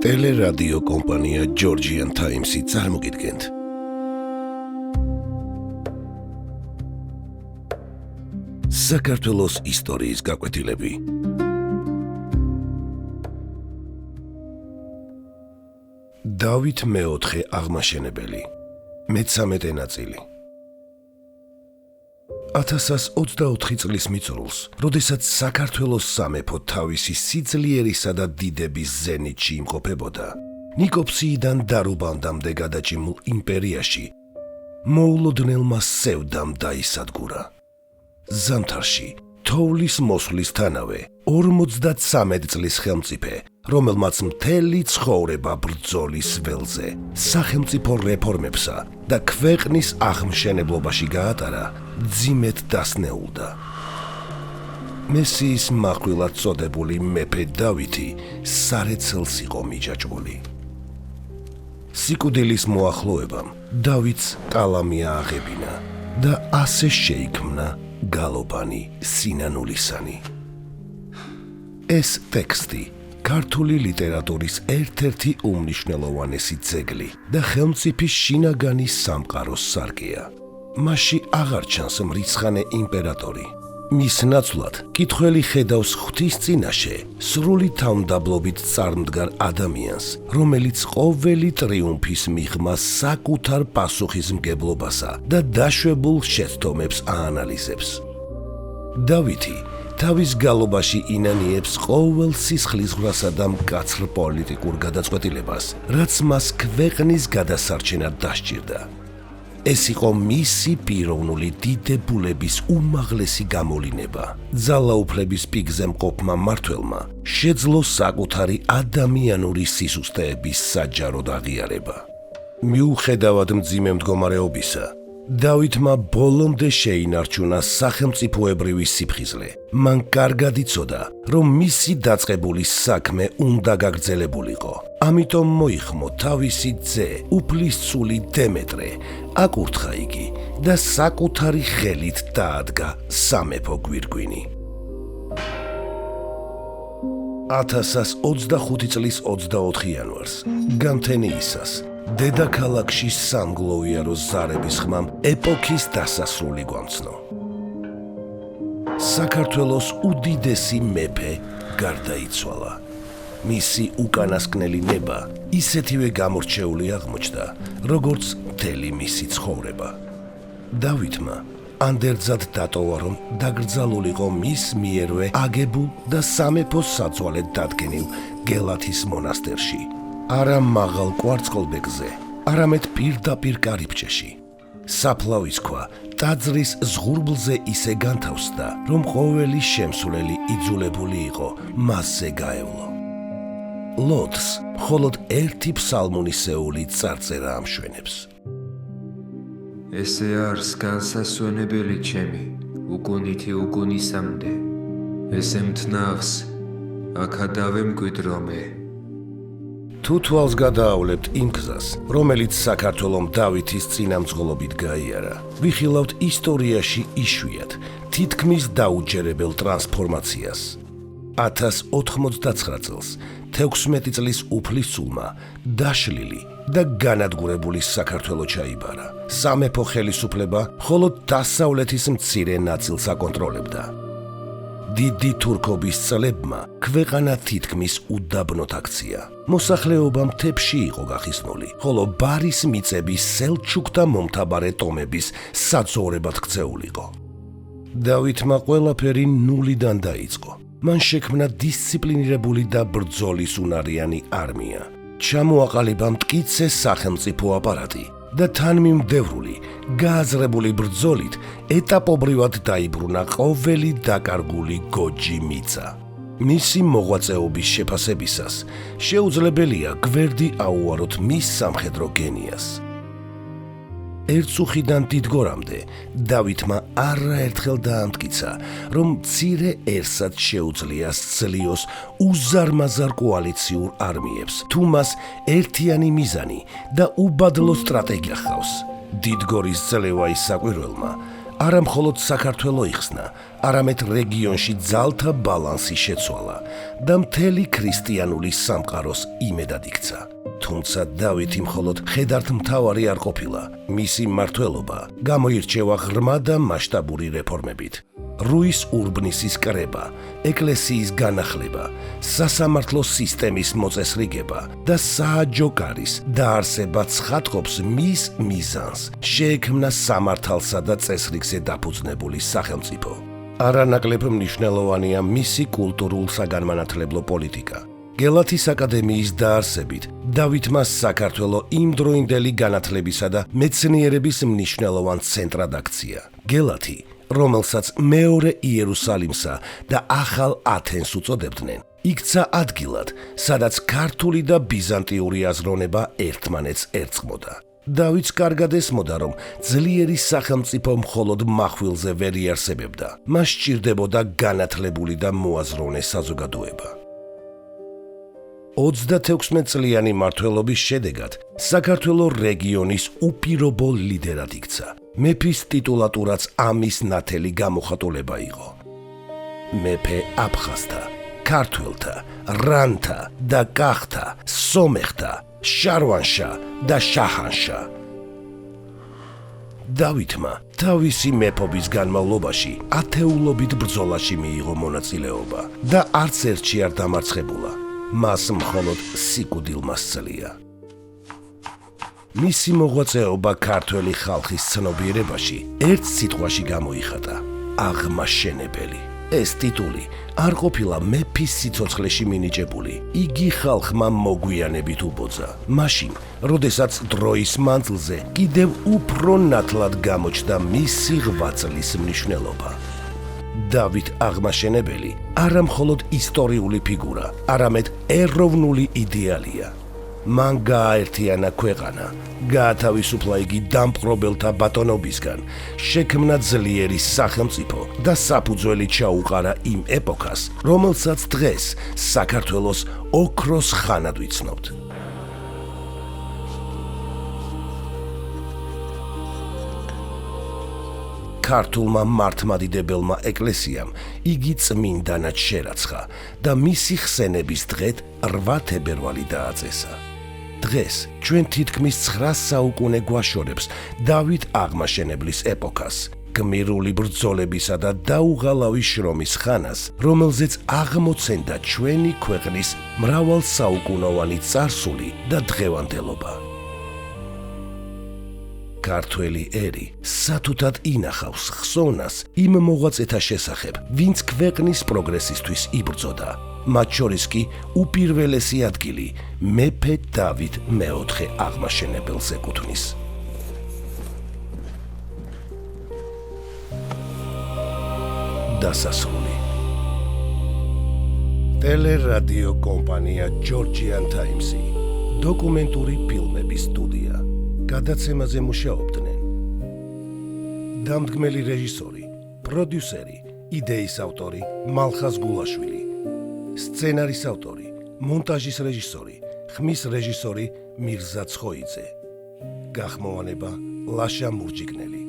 ტელერადიო კომპანია Georgian Times-ი წარმოგიდგენთ. საქართველოს ისტორიის გაკვეთილები. დავით მეოთხე აღმაშენებელი. მე-13 ნაწილი. 1024 წლის მიწურულს, როდესაც საქართველოს სამეფო თავისი სიძლიერისა და დიდების ზენიტში იმყოფებოდა, ნიკოფსიიდან დარუბანდამდე გადაჭიმულ იმპერიაში მოულოდნელმა სევდამ დაისადგურა. ზამთარში, თოვლის მოსვლისთანავე, 53 წლის ხელმწიფე, რომელმაც მთელი ცხოვრება ბრძოლის ველზე, სახელმწიფო რეფორმებსა და ქვეყნის აღმშენებლობაში გაატარა, ძიმედ დასნეულდა. მესიის მახვილად წოდებული მეფე დავითი სარეცელს იყო მიჯაჭვული. სიკვდილის მოახლოებამ დავითს კალამი ააღებინა და ასე შეიქმნა გალობანი სინანულისანი. ეს ტექსტი ქართული ლიტერატურის ერთ-ერთი უმნიშვნელოვანესი ძეგლი და ხელმწიფის შინაგანი სამყაროს სარკეა. მასში აღარ ჩანს მრიცხანე იმპერატორი. მის ნაცვლად კითხველი ხედავს ღვთის წინაშე სრული თავმდაბლობით წარმდგარ ადამიანს, რომელიც ყოველი ტრიუმფის მიღმა საკუთარ პასუხისმგებლობასა და დაშვებულ შეცდომებს აანალიზებს. დავითი თავის გალობაში ინანიებს ყოველ სისხლისღვრასა და მკაცრ პოლიტიკურ გადაწყვეტილებას, რაც მას ქვეყნის გადასარჩენად დასჭირდა. ეს იყო მისი პიროვნული დიდებულების უმაღლესი გამოვლინება. ძალაუფლების პიკზე მყოფმა მმართველმა შეძლო საკუთარი ადამიანური სისუსტეების საჯაროდ აღიარება. მიუხედავად მძიმე მდგომარეობისა, დავითმა ბოლომდე შეინარჩუნა სახელმწიფოებრივი სიფხიზლე. მან კარგად იცოდა, რომ მისი დაწყებული საქმე უნდა გაგრძელებულიყო. ამიტომ მოიხმო თავისი ძე, უფლისწული დემეტრე, აკურთხა იგი და საკუთარი ხელით დაადგა სამეფო გვირგვინი. 1025 წლის 24 იანვარს, გამთენიისას, დედაქალაქში სამგლოვიარო ზარების ხმამ ეპოქის დასასრული გვამცნო. საქართველოს უდიდესი მეფე გარდაიცვალა. მისი უკანასკნელი ნება ისეთივე გამორჩეული აღმოჩნდა, როგორც მთელი მისი ცხოვრება. დავითმა ანდერძად დატოვა, რომ დაკრძალულიყო მის მიერვე აგებულ და სამეფოს საწვალედ დადგენილ გელათის მონასტერში. არა მაღალ კვარცხლბეკზე, არამედ პირდაპირ კარიბჭეში. საფლავის ქვა ტაძრის ზღურბლზე ისე განთავსდა, რომ ყოველი შემსვლელი იძულებული იყო მასზე გაევლო. ლოდს მხოლოდ ერთი ფსალმუნისეული წარწერა ამშვენებს. ესე არის განსასვენებელი ჩემი, უკუნითი უკუნისამდე. ესე მთნავს, აქადავე მკვიდრომე. თუ თვალს გადაავლებთ იმ გზას, რომელიც საქართველომ დავითის წინამძღოლობით გაიარა, ვიხილავთ ისტორიაში იშვიათ, თითქმის დაუჯერებელ ტრანსფორმაციას. 1099 წელს 16 წლის უფლისწულმა დაშლილი და განადგურებული საქართველო ჩაიბარა. სამეფო ხელისუფლება მხოლოდ დასავლეთის მცირე ნაწილს აკონტროლებდა. დიდი თურქობის წლებმა ქვეყანა თითქმის უდაბნოდ აქცია. მოსახლეობა მთებში იყო გახიზნული, ხოლო ბარის მიწები სელჩუკთა მომთაბარე ტომების საძოვრებად ქცეულიყო. დავითმა ყველაფერი ნულიდან დაიწყო. მან შექმნა დისციპლინირებული და ბრძოლის უნარიანი არმია. ჩამოაყალიბა მტკიცე სახელმწიფო აპარატი და თანმიმდევრული, გააზრებული ბრძოლით ეტაპობრივად დაიბრუნა ყოველი დაკარგული გოჯი მიწა. მისი მოღვაწეობის შეფასებისას შეუძლებელია გვერდი აუაროთ მის სამხედრო გენიას. ერწუხიდან დიდგორამდე დავითმა არაერთხელ დაამტკიცა, რომ მცირე ერსაც შეუძლია სძლიოს უზარმაზარ კოალიციურ არმიებს, თუ მას ერთიანი მიზანი და უბადლო სტრატეგია ჰყავს. დიდგორის ძლევა ის საკვირველმა არა მხოლოდ საქართველო იხსნა, არამედ რეგიონში ძალთა ბალანსი შეცვალა და მთელი ქრისტიანული სამყაროს იმედად იქცა. თუმცა დავითი მხოლოდ ხედართმთავარი არ ყოფილა, მისი მმართველობა გამოირჩევა ღრმა და მასშტაბური რეფორმებით. რუის ურბნისის კრება, ეკლესიის განახლება, სასამართლო სისტემის მოწესრიგება და სააჯო კარის დაარსება ცხადყოფს მის მიზანს, შეექმნა სამართალსა და წესრიგზე დაფუძნებული სახელმწიფო. არანაკლებ მნიშვნელოვანია მისი კულტურულ-საგანმანათლებლო პოლიტიკა. გელათის აკადემიის დაარსებით დავითმა საქართველო იმდროინდელი განათლებისა და მეცნიერების მნიშვნელოვან ცენტრად აქცია. გელათი, რომელსაც მეორე იერუსალიმსა და ახალ ათენს უწოდებდნენ, იქცა ადგილად, სადაც ქართული და ბიზანტიური აზროვნება ერთმანეთს ერწყმოდა. დავითს კარგად ესმოდა, რომ ძლიერი სახელმწიფო მხოლოდ מחვილზე ვერ იარსებებდა. მას სჭირდებოდა განათლებული და მოაზროვნე საზოგადოება. 36 წლიანი მმართველობის შედეგად საქართველო რეგიონის უპირობო ლიდერად იქცა. მეფის ტიტულატურაც ამის ნათელი გამოხატულება იყო. მეფე აფხაზთა, ქართველთა, რანთა და კახთა, სომეხთა, შარვანშა და შაჰანშა. დავითმა თავისი მეფობის განმავლობაში ათეულობით ბრძოლაში მიიღო მონაწილეობა და არც ერთში არ დამარცხებულა. მას მხოლოდ სიკვდილმა სძლია. მისი მოღვაწეობა ქართველი ხალხის ცნობიერებაში ერთ სიტყვაში გამოიხატა: აღმაშენებელი. ეს ტიტული არ ყოფილა მეფის სიცოცხლეში მინიჭებული, იგი ხალხმა მოგვიანებით უბოძა. მაშინ, როდესაც დროის მანძილზე კიდევ უფრო ნათლად გამოჩნდა მისი ღვაწლის მნიშვნელობა. დავით აღმაშენებელი არა მხოლოდ ისტორიული ფიგურა, არამედ ეროვნული იდეალია. მან გააერთიანა ქვეყანა, გაათავისუფლა იგი დამპყრობელთა ბატონობისგან, შექმნა ძლიერი სახელმწიფო და საფუძველი ჩაუყარა იმ ეპოქას, რომელსაც დღეს საქართველოს ოქროს ხანად ვიცნობთ. ქართულმა მართლმადიდებელმა ეკლესიამ იგი წმინდანად შერაცხა და მისი ხსენების დღედ 8 თებერვალი დააწესა. დღეს ჩვენ თითქმის 9 საუკუნე გვაშორებს დავით აღმაშენებლის ეპოქას, გმირული ბრძოლებისა და დაუღალავი შრომის ხანას, რომელზეც აღმოცენდა ჩვენი ქვეყნის მრავალსაუკუნოვანი წარსული და დღევანდელობა. ქართველი ერი სათუთად ინახავს ხსოვნას იმ მოღვაწეთა შესახებ, ვინც ქვეყნის პროგრესისთვის იბრძოდა. მათ შორის კი უპირველესი ადგილი მეფე დავით მეოთხე აღმაშენებელს ეკუთვნის. დასასრული. ტელერადიო კომპანია Georgian Times-ი, დოკუმენტური ფილმების სტუდია. გადაცემაზე მუშაობდნენ დამდგმელი რეჟისორი, პროდიუსერი, იდეის ავტორი მალხაზ გულაშვილი, სცენარის ავტორი, მონტაჟის რეჟისორი, ხმის რეჟისორი მირზა ცხოიძე, გახმოვანება ლაშა მურჯიგნელი.